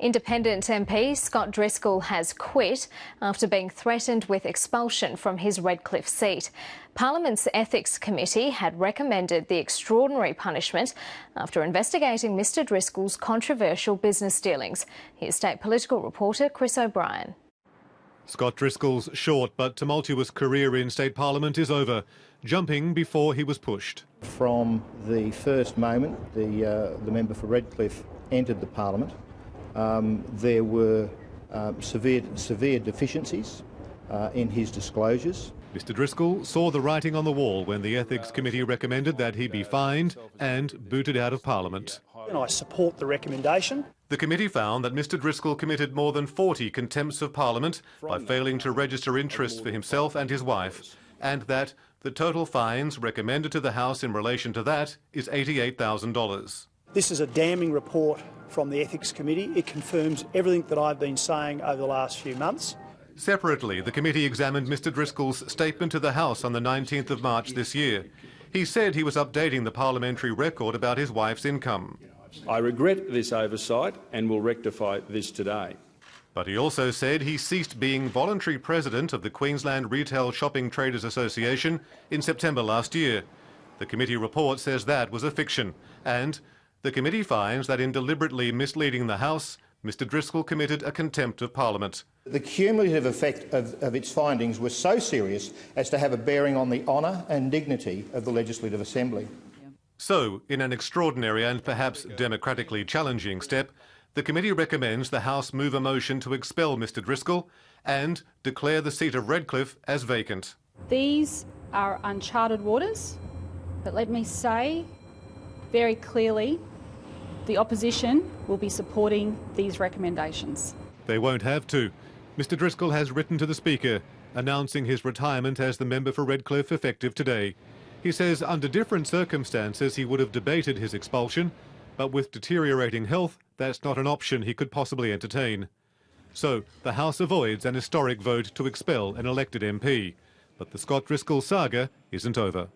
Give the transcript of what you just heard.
Independent MP Scott Driscoll has quit after being threatened with expulsion from his Redcliffe seat. Parliament's Ethics Committee had recommended the extraordinary punishment after investigating Mr Driscoll's controversial business dealings. Here's state political reporter Chris O'Brien. Scott Driscoll's short but tumultuous career in state parliament is over, jumping before he was pushed. From the first moment the member for Redcliffe entered the parliament, there were severe deficiencies in his disclosures. Mr Driscoll saw the writing on the wall when the Ethics Committee recommended that he be fined and booted out of Parliament. And I support the recommendation. The committee found that Mr Driscoll committed more than 40 contempts of Parliament by failing to register interest for himself and his wife, and that the total fines recommended to the House in relation to that is $88,000. This is a damning report from the Ethics Committee. It confirms everything that I've been saying over the last few months. Separately, the committee examined Mr Driscoll's statement to the House on the 19th of March this year. He said he was updating the parliamentary record about his wife's income. I regret this oversight and will rectify this today. But he also said he ceased being voluntary president of the Queensland Retail Shopping Traders Association in September last year. The committee report says that was a fiction, and the committee finds that in deliberately misleading the House, Mr Driscoll committed a contempt of Parliament. The cumulative effect of its findings was so serious as to have a bearing on the honour and dignity of the Legislative Assembly. So, in an extraordinary and perhaps democratically challenging step, the committee recommends the House move a motion to expel Mr Driscoll and declare the seat of Redcliffe as vacant. These are uncharted waters, but let me say very clearly the opposition will be supporting these recommendations. They won't have to. Mr Driscoll has written to the Speaker, announcing his retirement as the member for Redcliffe effective today. He says under different circumstances he would have debated his expulsion, but with deteriorating health, that's not an option he could possibly entertain. So the House avoids an historic vote to expel an elected MP. But the Scott Driscoll saga isn't over.